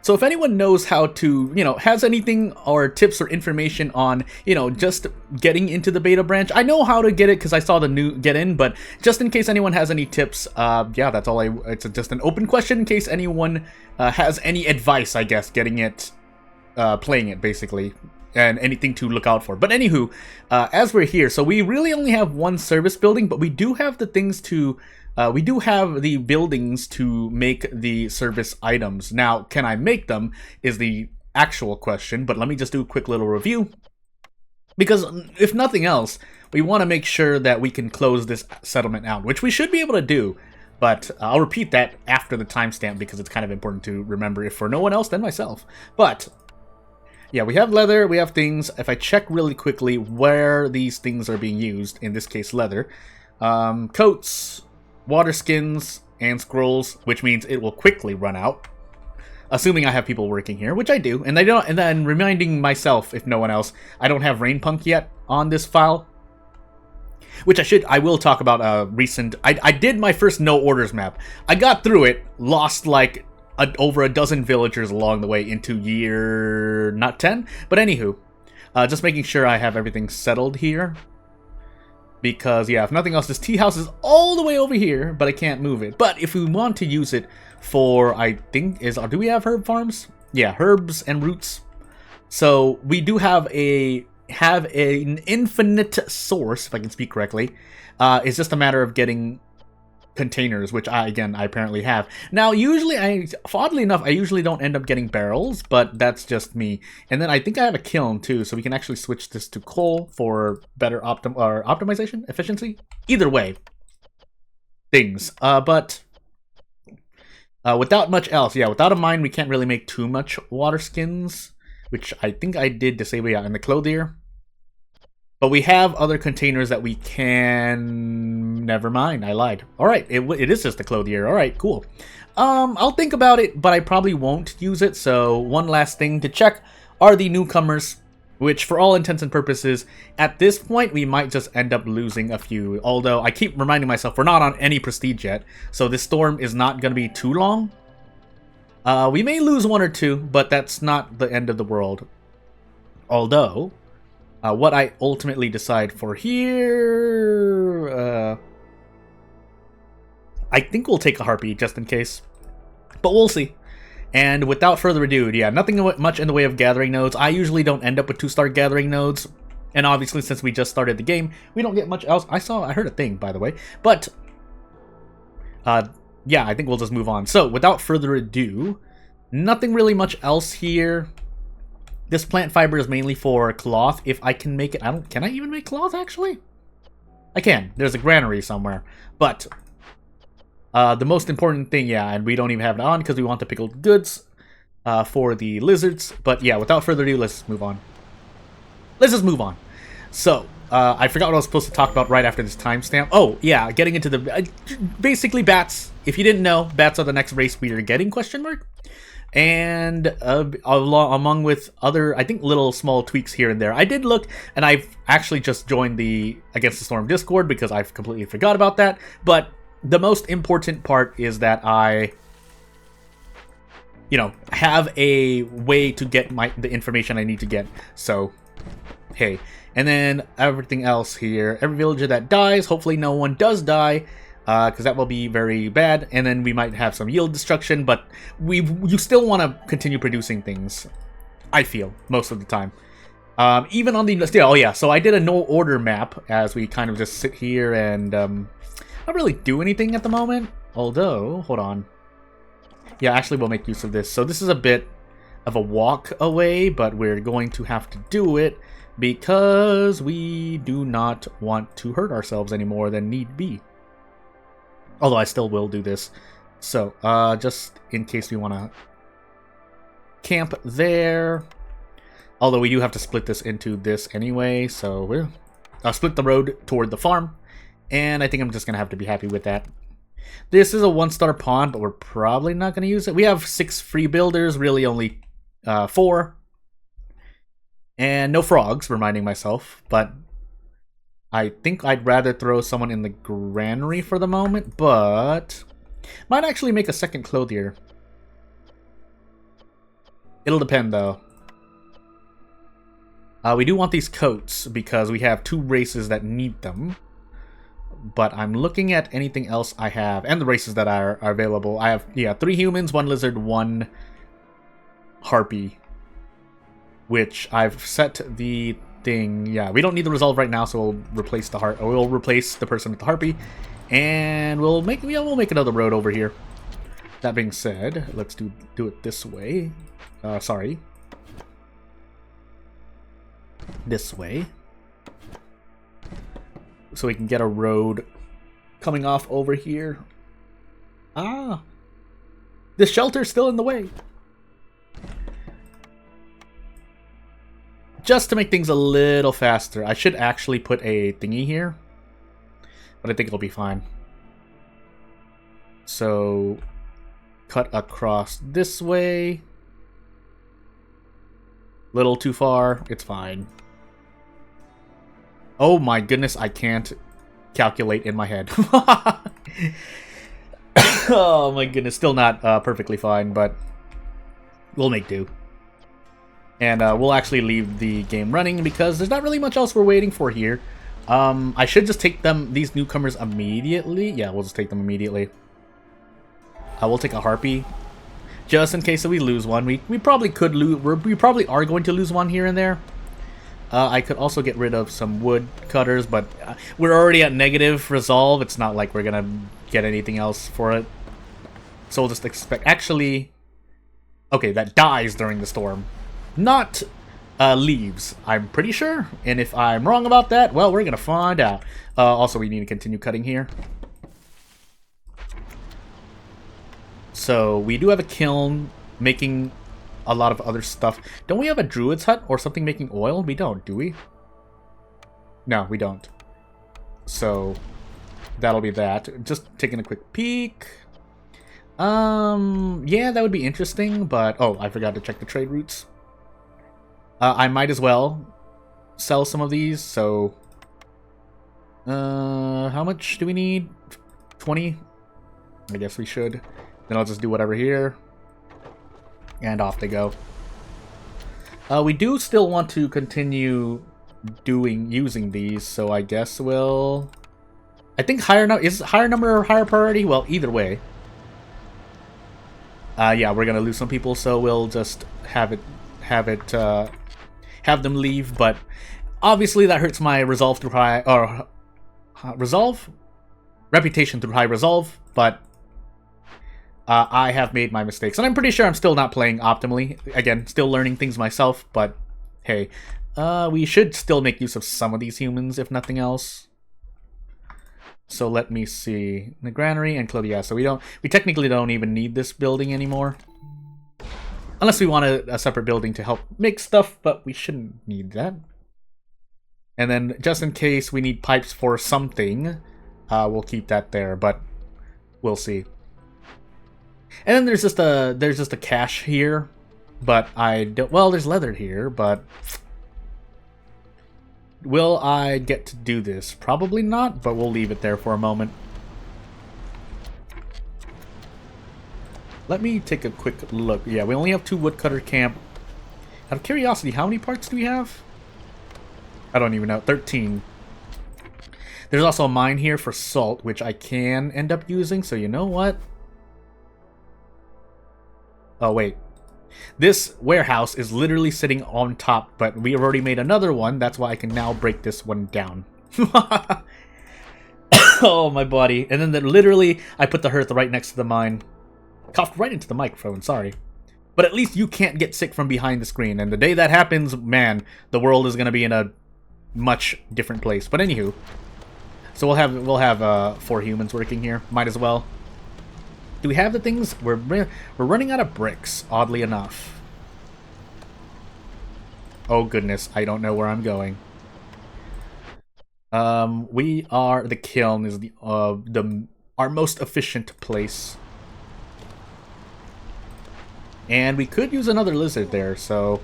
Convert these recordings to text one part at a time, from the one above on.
So if anyone knows how to, has anything or tips or information on, just getting into the beta branch, I know how to get it because I saw the new get in, but just in case anyone has any tips, yeah, that's all it's just an open question in case anyone has any advice, I guess, getting it, playing it basically, and anything to look out for. But anywho, as we're here, so we really only have one service building, but we do have the things to, we do have the buildings to make the service items. Now, can I make them is the actual question, but let me just do a quick little review. Because if nothing else, we want to make sure that we can close this settlement out, which we should be able to do. But I'll repeat that after the timestamp because it's kind of important to remember if for no one else than myself. But yeah, we have leather, we have things. If I check really quickly where these things are being used, in this case leather, coats, water skins, and scrolls, which means it will quickly run out, assuming I have people working here, which I do. And then reminding myself, if no one else, I don't have Rain Punk yet on this file, which I will talk about recent. I did my first no orders map. I got through it, lost like over a dozen villagers along the way into year not 10, but anywho, just making sure I have everything settled here. Because, yeah, if nothing else, this tea house is all the way over here, but I can't move it. But if we want to use it for, I think, do we have herb farms? Yeah, herbs and roots. So we do have an infinite source, if I can speak correctly. It's just a matter of getting containers, which I apparently have. Now, oddly enough, I usually don't end up getting barrels, but that's just me. And then I think I have a kiln too, so we can actually switch this to coal for better optimization, efficiency. Either way, things. But without much else, yeah, without a mine, we can't really make too much water skins, which I think I did disable, yeah, in the clothier. But we have other containers that we can... Never mind, I lied. Alright, it is just a clothier. Alright, cool. I'll think about it, but I probably won't use it. So one last thing to check are the newcomers, which for all intents and purposes, at this point, we might just end up losing a few. Although, I keep reminding myself, we're not on any prestige yet. So this storm is not going to be too long. We may lose one or two, but that's not the end of the world. Although... what I ultimately decide for here... I think we'll take a harpy, just in case. But we'll see. And without further ado, yeah, nothing much in the way of gathering nodes. I usually don't end up with 2-star gathering nodes. And obviously, since we just started the game, we don't get much else. I heard a thing, by the way. But, yeah, I think we'll just move on. So, without further ado, nothing really much else here. This plant fiber is mainly for cloth. If I can make it... Can I even make cloth, actually? I can. There's a granary somewhere. But the most important thing, yeah, and we don't even have it on because we want the pickled goods for the lizards. But yeah, without further ado, let's just move on. Let's just move on. So, I forgot what I was supposed to talk about right after this timestamp. Oh, yeah, getting into the... basically, bats. If you didn't know, bats are the next race we are getting, question mark? And along with other, I think, little small tweaks here and there. I did look, and I've actually just joined the Against the Storm Discord because I've completely forgot about that. But the most important part is that I, have a way to get the information I need to get. So, hey. And then everything else here. Every villager that dies, hopefully no one does die. Because that will be very bad, and then we might have some yield destruction, but you still want to continue producing things, I feel, most of the time. Even on the... oh yeah, so I did a no-order map, as we kind of just sit here and not really do anything at the moment. Although, hold on. Yeah, actually we'll make use of this. So this is a bit of a walk away, but we're going to have to do it because we do not want to hurt ourselves any more than need be. Although I still will do this. So, just in case we want to camp there. Although we do have to split this into this anyway. So, we'll split the road toward the farm. And I think I'm just going to have to be happy with that. This is a 1-star pond, but we're probably not going to use it. We have 6 free builders, really only 4. And no frogs, reminding myself. But... I think I'd rather throw someone in the granary for the moment, but might actually make a second clothier. It'll depend, though. We do want these coats because we have 2 races that need them. But I'm looking at anything else I have, and the races that are available. I have, yeah, 3 humans, 1 lizard, 1 harpy. Which I've set the thing. Yeah, we don't need the resolve right now, so we'll replace the we'll replace the person with the harpy, and we'll make another road over here. That being said, let's do it this way. Sorry. This way. So we can get a road coming off over here. Ah! The shelter's still in the way. Just to make things a little faster. I should actually put a thingy here. But I think it'll be fine. So, cut across this way. Little too far. It's fine. Oh my goodness, I can't calculate in my head. Oh my goodness, still not perfectly fine, but we'll make do. And we'll actually leave the game running because there's not really much else we're waiting for here. I should just take these newcomers immediately. Yeah, we'll just take them immediately. We'll take a harpy. Just in case that we lose one. We probably could lose. We probably are going to lose one here and there. I could also get rid of some wood cutters, but we're already at negative resolve. It's not like we're gonna get anything else for it. So we'll just expect... Actually... Okay, that dies during the storm. Not leaves, I'm pretty sure. And if I'm wrong about that, well, we're gonna find out. Also, we need to continue cutting here. So, we do have a kiln making a lot of other stuff. Don't we have a druid's hut or something making oil? We don't, do we? No, we don't. So, that'll be that. Just taking a quick peek. Yeah, that would be interesting, but... Oh, I forgot to check the trade routes. I might as well sell some of these, so... how much do we need? 20? I guess we should. Then I'll just do whatever here. And off they go. We do still want to continue using these, so I guess we'll... I think is higher number or higher priority? Well, either way. Yeah, we're gonna lose some people, so we'll just have them leave. But obviously, that hurts my resolve through high reputation through high resolve. But I have made my mistakes, and I'm pretty sure I'm still not playing optimally. Again, still learning things myself. But hey, we should still make use of some of these humans, if nothing else. So let me see. The granary and clothing. Yeah, so we technically don't even need this building anymore. Unless we want a separate building to help make stuff, but we shouldn't need that. And then, just in case we need pipes for something, we'll keep that there, but we'll see. And then there's just a cache here, but I don't... Well, there's leather here, but... Will I get to do this? Probably not, but we'll leave it there for a moment. Let me take a quick look. Yeah, we only have 2 woodcutter camp. Out of curiosity, how many parts do we have? I don't even know. 13. There's also a mine here for salt, which I can end up using, so you know what? Oh, wait. This warehouse is literally sitting on top, but we have already made another one. That's why I can now break this one down. Oh, my body. And then literally, I put the hearth right next to the mine. Coughed right into the microphone, sorry. But at least you can't get sick from behind the screen. And the day that happens, man, the world is going to be in a much different place. But anywho. So we'll have 4 humans working here. Might as well. Do we have the things? We're running out of bricks, oddly enough. Oh goodness, I don't know where I'm going. The kiln is our most efficient place. And we could use another lizard there, so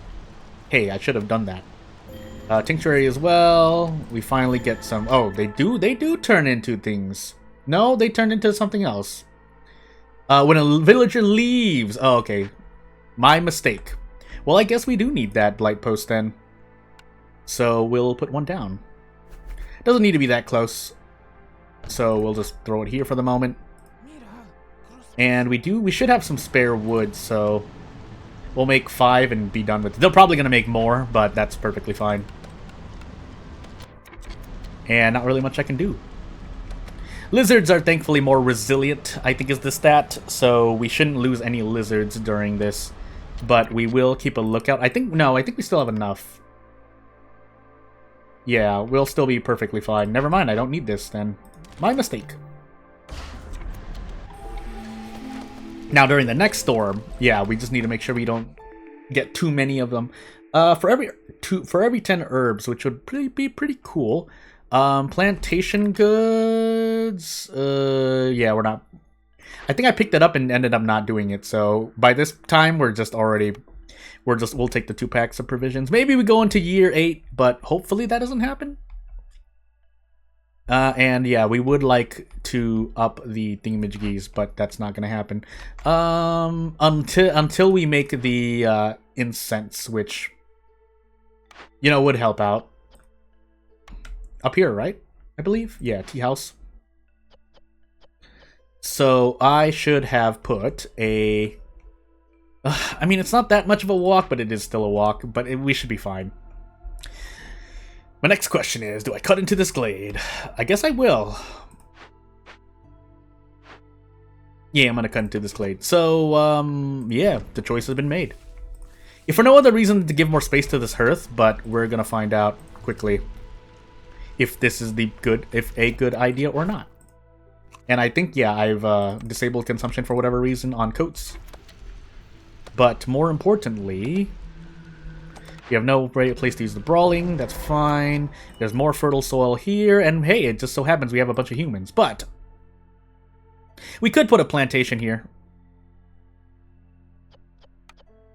hey, I should have done that. Tinctuary as well. We finally get some. Oh, they do turn into things. No, they turn into something else. When a villager leaves... Oh, okay. My mistake. Well, I guess we do need that light post then. So we'll put one down. Doesn't need to be that close. So we'll just throw it here for the moment. And we should have some spare wood, so we'll make 5 and be done with it. They're probably going to make more, but that's perfectly fine. And not really much I can do. Lizards are thankfully more resilient, I think is the stat, so we shouldn't lose any lizards during this. But we will keep a lookout. I think we still have enough. Yeah, we'll still be perfectly fine. Never mind, I don't need this then. My mistake. Now, during the next storm, yeah, we just need to make sure we don't get too many of them. For every 10 herbs, which would be pretty cool. Plantation goods. Yeah, we're not. I think I picked it up and ended up not doing it. So by this time, we'll take the 2 packs of provisions. Maybe we go into year 8, but hopefully that doesn't happen. And yeah, we would like to up the thingamajiggies, but that's not going to happen. Until we make the incense, which, would help out. Up here, right? I believe? Yeah, tea house. So I should have put a... I mean, it's not that much of a walk, but it is still a walk, but we should be fine. My next question is, do I cut into this glade? I guess I will. Yeah, I'm gonna cut into this glade. So, yeah, the choice has been made. If for no other reason to give more space to this hearth, but we're gonna find out quickly if this is a good idea or not. And I think, yeah, I've disabled consumption for whatever reason on coats. But more importantly... We have no place to use the brawling, that's fine. There's more fertile soil here, and hey, it just so happens we have a bunch of humans. But we could put a plantation here.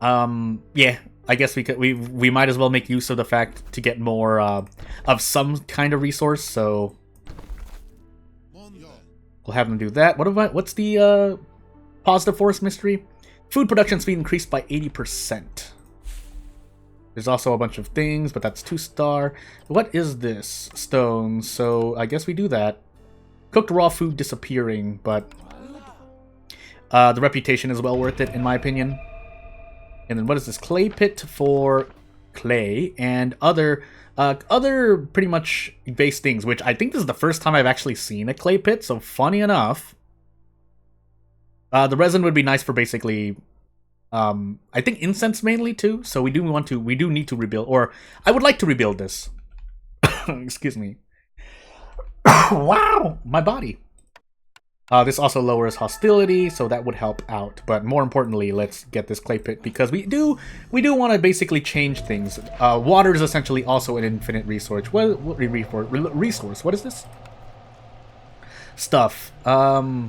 Yeah, I guess we could. We might as well make use of the fact to get more of some kind of resource. So we'll have them do that. What's the positive forest mystery? Food production speed increased by 80%. There's also a bunch of things, but that's 2-star. What is this? Stone. So I guess we do that. Cooked raw food disappearing, but the reputation is well worth it, in my opinion. And then what is this? Clay pit for clay and other pretty much base things, which I think this is the first time I've actually seen a clay pit. So funny enough, the resin would be nice for basically... I think incense mainly too, so we do need to rebuild, or I would like to rebuild this. Excuse me. Wow, my body. This also lowers hostility, so that would help out. But more importantly, let's get this clay pit because we do want to basically change things. Water is essentially also an infinite resource. Resource? What is this? Stuff. I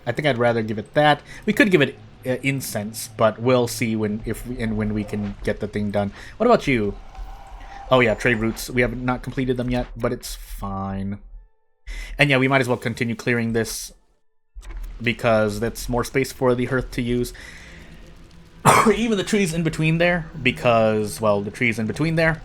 think I'd rather give it that. We could give it incense, but we'll see when we can get the thing done. What about you? Oh yeah, trade routes. We have not completed them yet, but it's fine. And yeah, we might as well continue clearing this because that's more space for the hearth to use. Even the trees in between there, because, well, the trees in between there.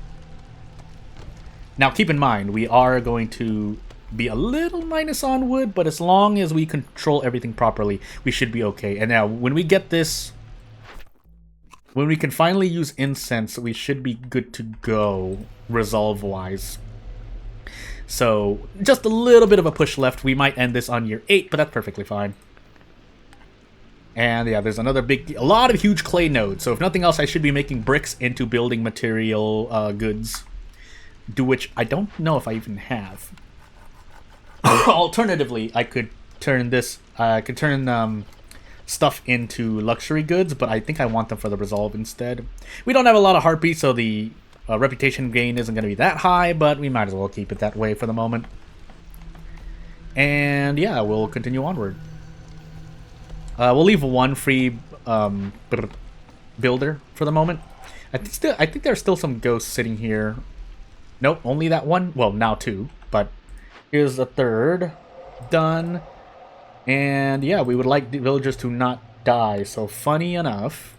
Now keep in mind, we are going to be a little minus on wood, but as long as we control everything properly, we should be okay. And now, when we get this, when we can finally use incense, we should be good to go, resolve-wise. So, just a little bit of a push left. We might end this on year 8, but that's perfectly fine. And yeah, there's a lot of huge clay nodes. So if nothing else, I should be making bricks into building material goods. Which I don't know if I even have. Alternatively, I could turn this. I could turn stuff into luxury goods, but I think I want them for the resolve instead. We don't have a lot of heartbeat, so the reputation gain isn't going to be that high, but we might as well keep it that way for the moment. And yeah, we'll continue onward. We'll leave one free builder for the moment. I think there's still some ghosts sitting here. Nope, only that one. Well, now 2, but. Here's the 3rd. Done. And yeah, we would like the villagers to not die. So funny enough,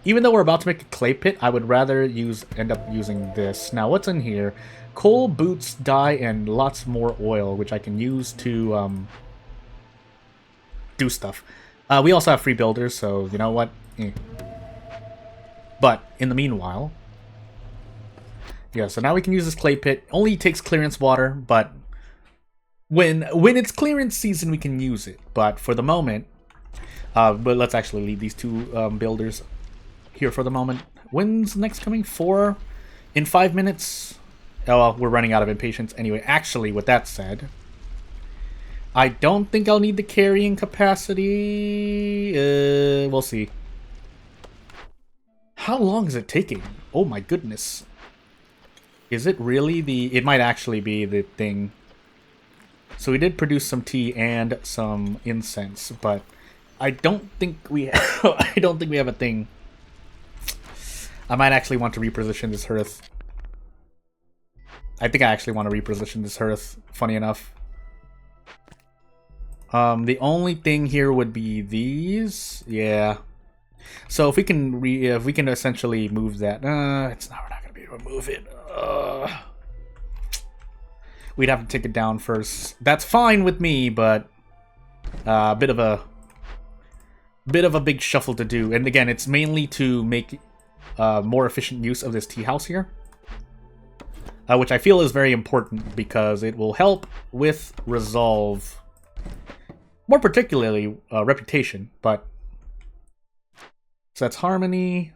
Even though we're about to make a clay pit, I would rather end up using this. Now, what's in here? Coal, boots, dye, and lots more oil, which I can use to do stuff. We also have free builders, so you know what? But in the meanwhile, yeah. So now we can use this clay pit. Only takes clearance water, but when it's clearance season, we can use it. But for the moment, but let's actually leave these two builders here for the moment. When's next coming? 4 in 5 minutes. Oh, well, we're running out of impatience anyway. Actually, with that said, I don't think I'll need the carrying capacity. We'll see. How long is it taking? Oh my goodness. Is it really the... It might actually be the thing. So we did produce some tea and some incense, but I don't think we have, I don't think we have a thing. I might actually want to reposition this hearth. I think I actually want to reposition this hearth, funny enough. The only thing here would be these. Yeah. So if we can essentially move that. It's not, we're not gonna be able to move it. We'd have to take it down first. That's fine with me, but a bit of a big shuffle to do. And again, it's mainly to make more efficient use of this tea house here. Which I feel is very important because it will help with resolve, more particularly reputation. But so that's harmony.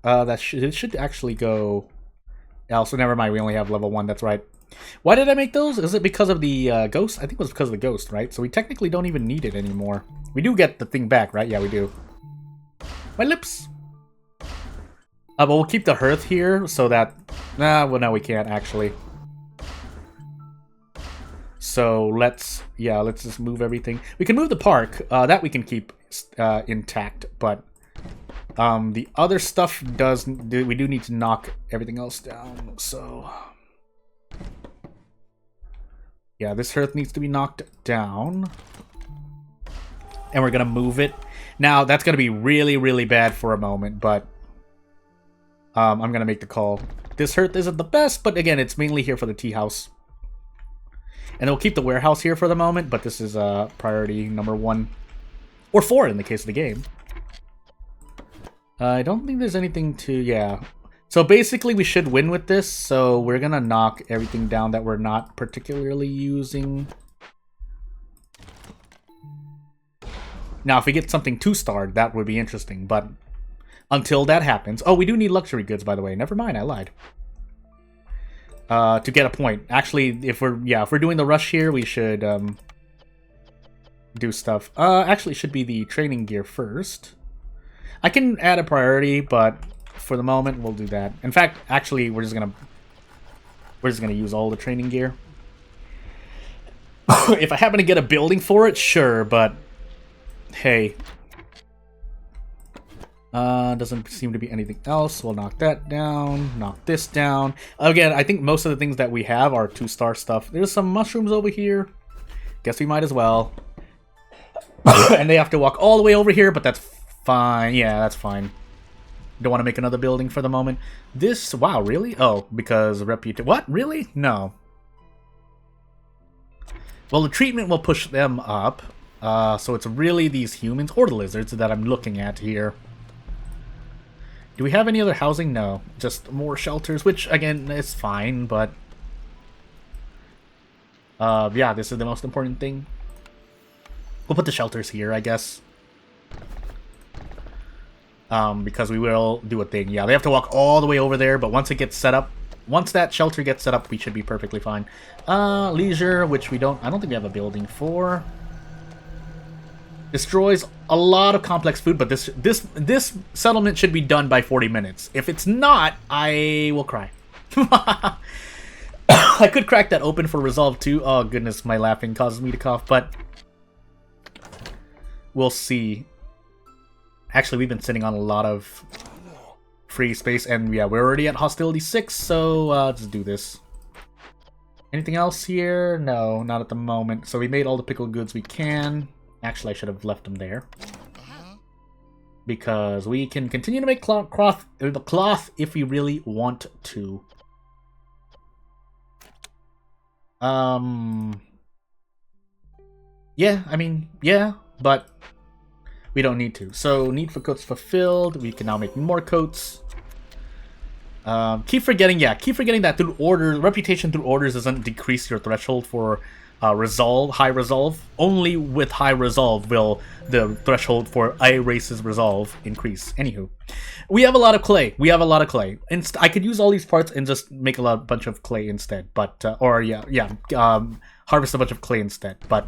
It should actually go. Also, never mind. We only have level 1. That's right. Why did I make those? Is it because of the ghost? I think it was because of the ghost, right? So we technically don't even need it anymore. We do get the thing back, right? Yeah, we do. My lips. But we'll keep the hearth here so that... well, no, we can't, actually. So let's just move everything. We can move the park. That we can keep intact, but... the other stuff we do need to knock everything else down, so... Yeah, this hearth needs to be knocked down. And we're gonna move it. Now, that's gonna be really, really bad for a moment, but... I'm gonna make the call. This hearth isn't the best, but again, it's mainly here for the tea house. And we'll keep the warehouse here for the moment, but this is priority number 1. Or 4 in the case of the game. I don't think there's anything to... Yeah. So basically, we should win with this, so we're gonna knock everything down that we're not particularly using. Now, if we get something 2-starred, that would be interesting, but... Until that happens... Oh, we do need luxury goods, by the way. Never mind, I lied. To get a point. Actually, if we're doing the rush here, we should do stuff. Actually, it should be the training gear first. I can add a priority, but for the moment, we'll do that. In fact, actually, we're just gonna use all the training gear. If I happen to get a building for it, sure, but hey. Doesn't seem to be anything else. We'll knock that down, knock this down. Again, I think most of the things that we have are 2-star stuff. There's some mushrooms over here. Guess we might as well. And they have to walk all the way over here, but that's fine. Yeah, that's fine. Don't want to make another building for the moment. This, wow, really? Oh, because reputation. What? Really? No. Well, the treatment will push them up. So it's really these humans, or the lizards, that I'm looking at here. Do we have any other housing? No. Just more shelters, which, again, is fine, but... yeah, this is the most important thing. We'll put the shelters here, I guess. Because we will do a thing. Yeah, they have to walk all the way over there, but once it gets set up... Once that shelter gets set up, we should be perfectly fine. Leisure, which I don't think we have a building for. Destroys a lot of complex food, but this settlement should be done by 40 minutes. If it's not, I will cry. I could crack that open for resolve too. Oh goodness, my laughing causes me to cough, but we'll see. Actually, we've been sitting on a lot of free space, and yeah, we're already at hostility 6, so let's do this. Anything else here? No, not at the moment. So we made all the pickled goods we can. Actually, I should have left them there. because we can continue to make cloth if we really want to. Yeah, I mean, yeah, but we don't need to. So, need for coats fulfilled. We can now make more coats. Keep forgetting that through order, reputation through orders doesn't decrease your threshold for high resolve. Only with high resolve will the threshold for a race's resolve increase. Anywho, we have a lot of clay. And I could use all these parts and just make a bunch of clay instead. But harvest a bunch of clay instead. But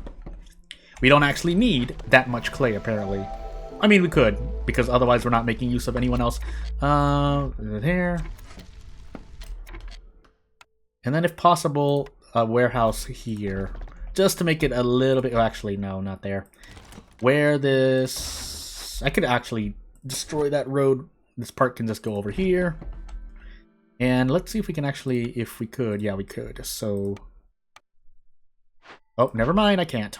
we don't actually need that much clay apparently. I mean, we could, because otherwise we're not making use of anyone else. There. And then if possible, a warehouse here. Just to make it a little bit... Oh, actually, no, not there. Where this... I could actually destroy that road. This part can just go over here. And let's see if we can actually... If we could. Yeah, we could. So... Oh, never mind. I can't.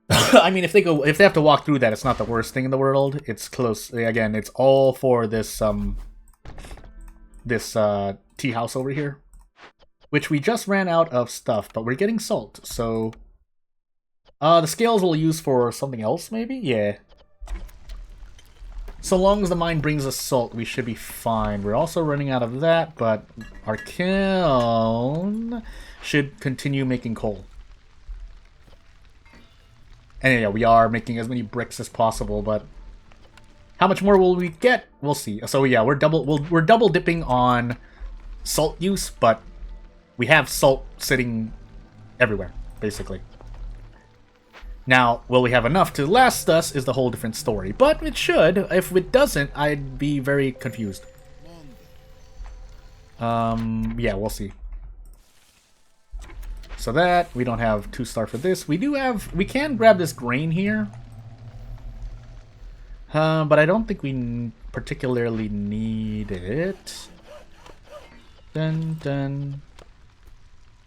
I mean, if they have to walk through that, it's not the worst thing in the world. It's close. Again, it's all for this tea house over here, which we just ran out of stuff, but we're getting salt. So, the scales we'll use for something else, maybe. Yeah. So long as the mine brings us salt, we should be fine. We're also running out of that, but our kiln should continue making coal. And yeah, we are making as many bricks as possible, but how much more will we get? We'll see. So yeah, we're double dipping on salt use, but we have salt sitting everywhere, basically. Now, will we have enough to last us is the whole different story, but it should. If it doesn't, I'd be very confused. Yeah, we'll see. So that, we don't have 2-star for this. We can grab this grain here. But I don't think we particularly need it. Dun, dun,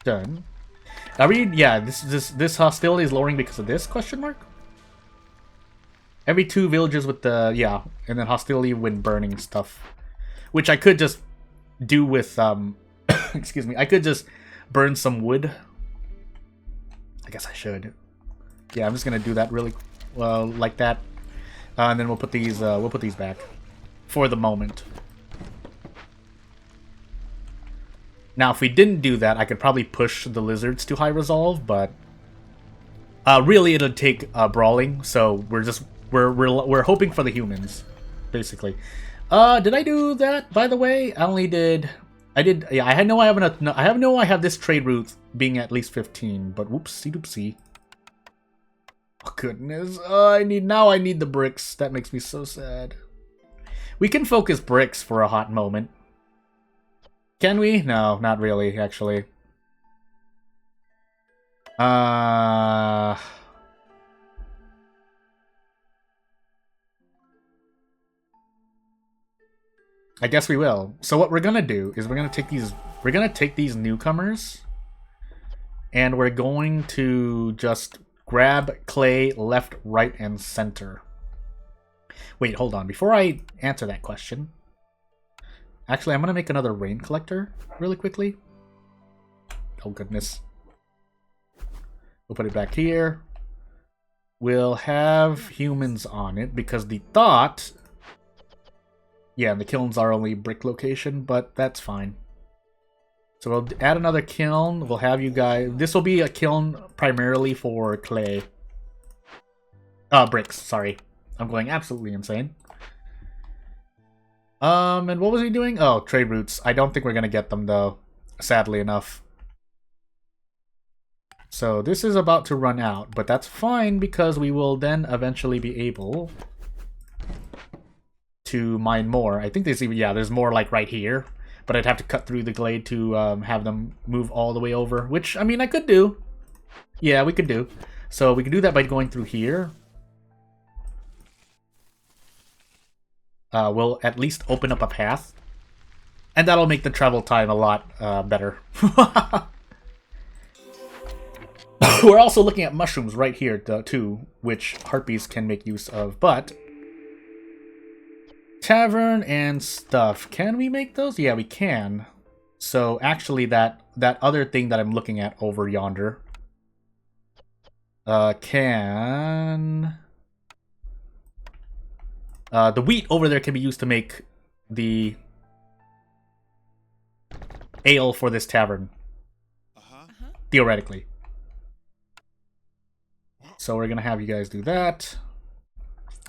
dun. Are we, yeah, this hostility is lowering because of this, question mark? Every 2 villages with the, yeah, and then hostility when burning stuff. Which I could just do with, excuse me, I could just burn some wood. I guess I should. Yeah, I'm just gonna do that really, like that. And then we'll put these back for the moment. Now, if we didn't do that, I could probably push the lizards to high resolve, but really it'll take brawling. So we're hoping for the humans, basically. Did I do that? By the way, yeah. I know I have this trade route being at least 15, but whoopsie doopsie. Oh goodness, I need the bricks. That makes me so sad. We can focus bricks for a hot moment. Can we? No, not really, actually. I guess we will. So what we're gonna do is we're gonna take these newcomers, and we're going to just grab clay left, right, and center. Wait, hold on. Before I answer that question, actually, I'm gonna make another rain collector really quickly. Oh goodness. We'll put it back here. We'll have humans on it because the thought. Yeah, and the kilns are only brick location, but that's fine. So we'll add another kiln. We'll have you guys... This will be a kiln primarily for clay. Bricks, sorry. I'm going absolutely insane. And what was he doing? Oh, trade routes. I don't think we're going to get them, though. Sadly enough. So this is about to run out, but that's fine because we will then eventually be able to mine more. I think there's even, yeah, there's more like right here, but I'd have to cut through the glade to have them move all the way over, which, I mean, I could do. Yeah, we could do. So we could do that by going through here. We'll at least open up a path, and that'll make the travel time a lot better. We're also looking at mushrooms right here, too, which harpies can make use of, but... Tavern and stuff. Can we make those? Yeah, we can. So, actually, that other thing that I'm looking at over yonder... can... the wheat over there can be used to make the... ale for this tavern. Theoretically. So we're gonna have you guys do that.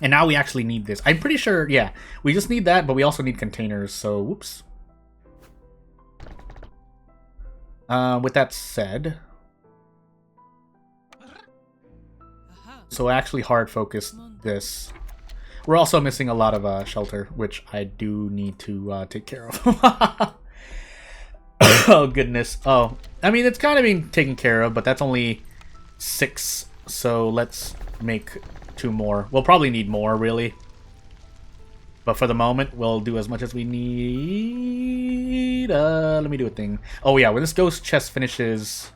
And now we actually need this. I'm pretty sure, yeah, we just need that, but we also need containers, so whoops. With that said... So actually hard focus this. We're also missing a lot of shelter, which I do need to take care of. Oh, goodness. Oh, I mean, it's kind of being taken care of, but that's only 6. So let's make 2 more. We'll probably need more, really. But for the moment, we'll do as much as we need. Let me do a thing. Oh, yeah, when this ghost chest finishes...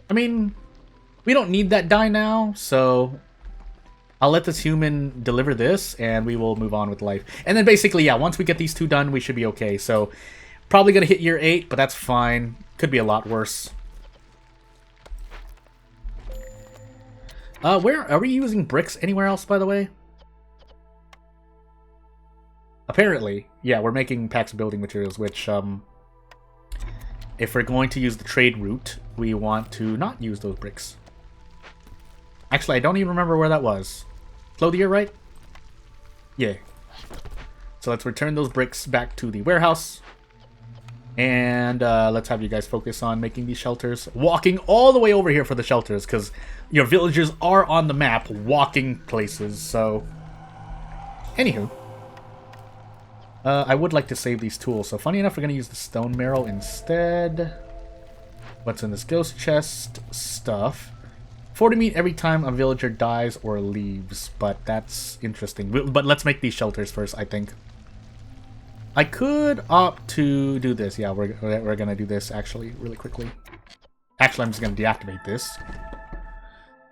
I mean, we don't need that dye now, so... I'll let this human deliver this, and we will move on with life. And then basically, yeah, once we get these 2 done, we should be okay. So, probably gonna hit year 8, but that's fine. Could be a lot worse. Where are we using bricks anywhere else, by the way? Apparently, yeah, we're making packs of building materials, which, if we're going to use the trade route, we want to not use those bricks. Actually, I don't even remember where that was. Clothier, right? Yeah. So let's return those bricks back to the warehouse. And let's have you guys focus on making these shelters. Walking all the way over here for the shelters, because your villagers are on the map, walking places, so... Anywho. I would like to save these tools, so funny enough, we're going to use the stone marrow instead. What's in this ghost chest? Stuff. 40 meat every time a villager dies or leaves, but that's interesting. But let's make these shelters first, I think. I could opt to do this. Yeah, we're gonna do this actually really quickly. Actually, I'm just gonna deactivate this.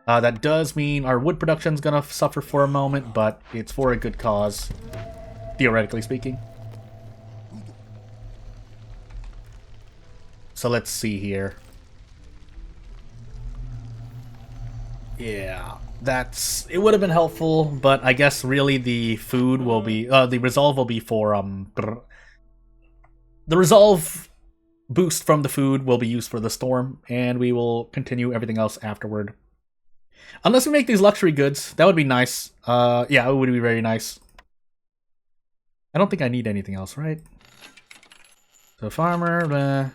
That does mean our wood production's gonna suffer for a moment, but it's for a good cause, theoretically speaking. So let's see here. Yeah, it would have been helpful, but I guess really the food will be, the resolve will be for, the resolve boost from the food will be used for the storm, and we will continue everything else afterward. Unless we make these luxury goods, that would be nice. Yeah, it would be very nice. I don't think I need anything else, right? So farmer,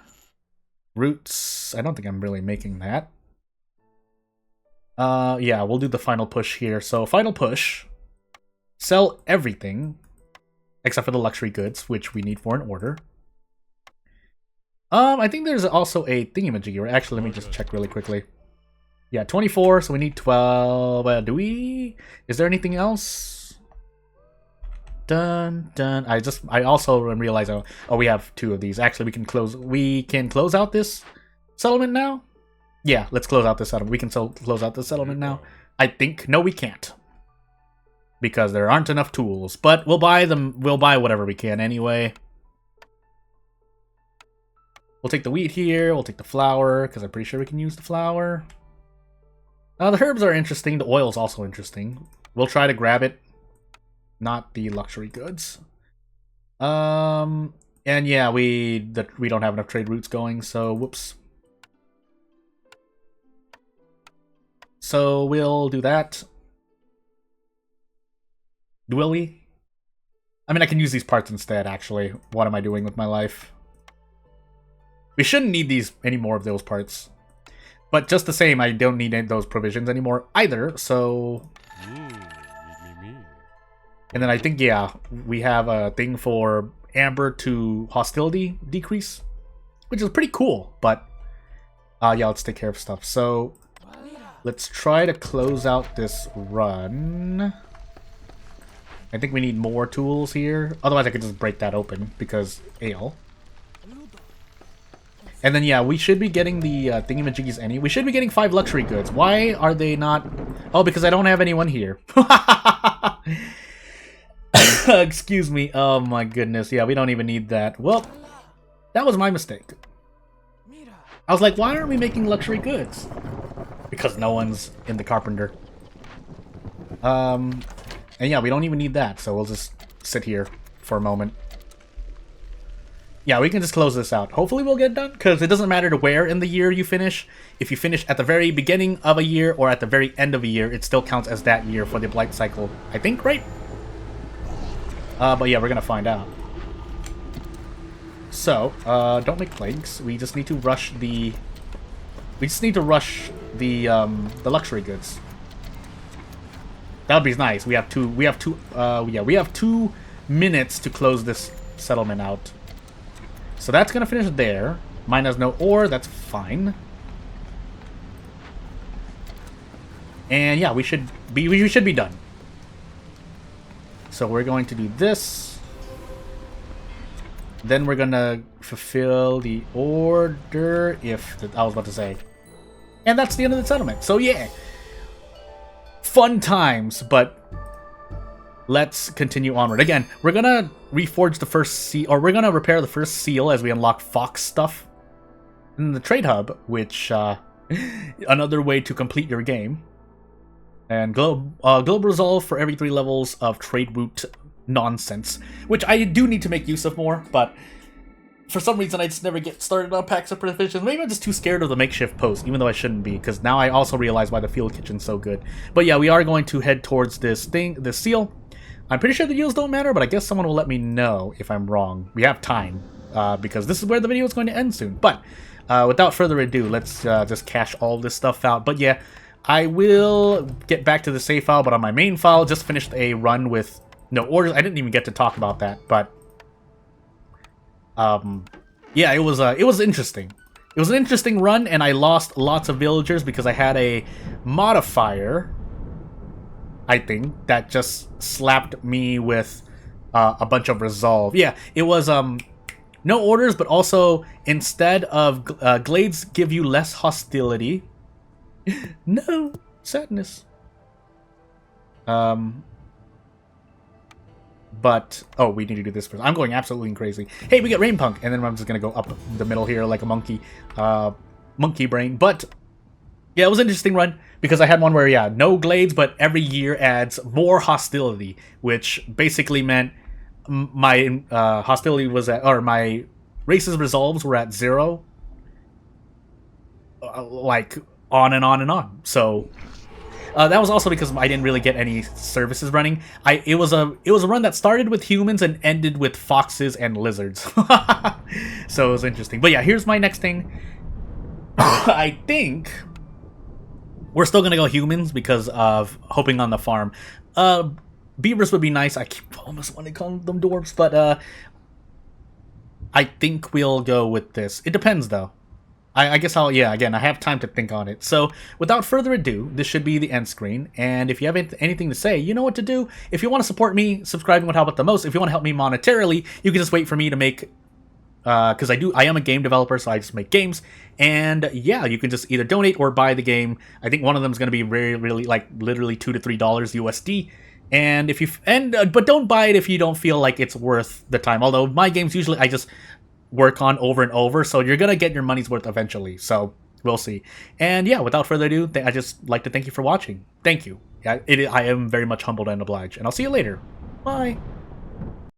roots, I don't think I'm really making that. Yeah, we'll do the final push here. So, final push. Sell everything. Except for the luxury goods, which we need for an order. I think there's also a thingamajiggy. Actually, let me just check really quickly. Yeah, 24, so we need 12. Do we? Is there anything else? Dun, dun. I also realized, oh, we have 2 of these. Actually, we can close out this settlement now? Yeah, let's close out this settlement. We can close out the settlement now. I think. No, we can't. Because there aren't enough tools. But we'll buy them. We'll buy whatever we can anyway. We'll take the wheat here. We'll take the flour, because I'm pretty sure we can use the flour. The herbs are interesting. The oil's also interesting. We'll try to grab it. Not the luxury goods. And yeah, we don't have enough trade routes going, so whoops. So we'll do that. Will we? I mean, I can use these parts instead, actually. What am I doing with my life? We shouldn't need any more of those parts. But just the same, I don't need those provisions anymore either, so... And then I think, yeah, we have a thing for amber to hostility decrease, which is pretty cool, but... yeah, let's take care of stuff. So... Let's try to close out this run. I think we need more tools here. Otherwise, I could just break that open, because ale. And then, yeah, we should be getting the thingamajiggies any. We should be getting 5 luxury goods. Why are they not... Oh, because I don't have anyone here. Excuse me. Oh, my goodness. Yeah, we don't even need that. Well, that was my mistake. I was like, why aren't we making luxury goods? Because no one's in the carpenter. And yeah, we don't even need that, so we'll just sit here for a moment. Yeah, we can just close this out. Hopefully we'll get it done, because it doesn't matter to where in the year you finish. If you finish at the very beginning of a year or at the very end of a year, it still counts as that year for the blight cycle. I think, right? But yeah, we're gonna find out. So, don't make plagues. We just need to rush the... We just need to rush the luxury goods. That would be nice. We have 2 minutes to close this settlement out. So that's gonna finish there. Mine has no ore, that's fine. And yeah, we should be done. So we're going to do this. Then we're gonna fulfill the order, if I was about to say. And that's the end of the settlement. So yeah. Fun times, but let's continue onward. Again, we're gonna reforge the first seal, or we're gonna repair the first seal as we unlock Fox stuff in the trade hub, which another way to complete your game. And global resolve for every 3 levels of trade route nonsense, which I do need to make use of more, but for some reason I just never get started on packs of provisions. Maybe I'm just too scared of the makeshift post, even though I shouldn't be, because now I also realize why the field kitchen's so good. But yeah, we are going to head towards this seal. I'm pretty sure the yields don't matter, but I guess someone will let me know if I'm wrong. We have time, because this is where the video is going to end soon. But without further ado, let's just cash all this stuff out. But yeah, I will get back to the save file, but on my main file, just finished a run with no orders. I didn't even get to talk about that, but yeah, it was interesting. It was an interesting run, and I lost lots of villagers because I had a modifier, I think, that just slapped me with a bunch of resolve. Yeah, it was no orders, but also instead of glades give you less hostility. No sadness. But oh, we need to do this first. I'm going absolutely crazy. Hey, we get Rain Punk, and then I'm just gonna go up the middle here like a monkey, monkey brain. But yeah, it was an interesting run because I had one where yeah, no glades, but every year adds more hostility, which basically meant my hostility was at, or my race's resolves were at 0, like on and on and on. So that was also because I didn't really get any services running. It was a run that started with humans and ended with foxes and lizards. So it was interesting. But yeah, here's my next thing. I think we're still gonna go humans because of hoping on the farm. Beavers would be nice. I almost want to call them dwarves, but I think we'll go with this. It depends though. I guess I'll, yeah, again, I have time to think on it. So, without further ado, this should be the end screen. And if you have anything to say, you know what to do. If you want to support me, subscribing would help out the most. If you want to help me monetarily, you can just wait for me to make, because I am a game developer, so I just make games. And yeah, you can just either donate or buy the game. I think one of them is going to be really, like, literally $2 to $3 USD. And if you, but don't buy it if you don't feel like it's worth the time. Although my games usually, I just work on over and over, so you're gonna get your money's worth eventually, so we'll see. And yeah, without further ado, I just like to thank you for watching. Thank you. I am very much humbled and obliged, and I'll see you later. Bye.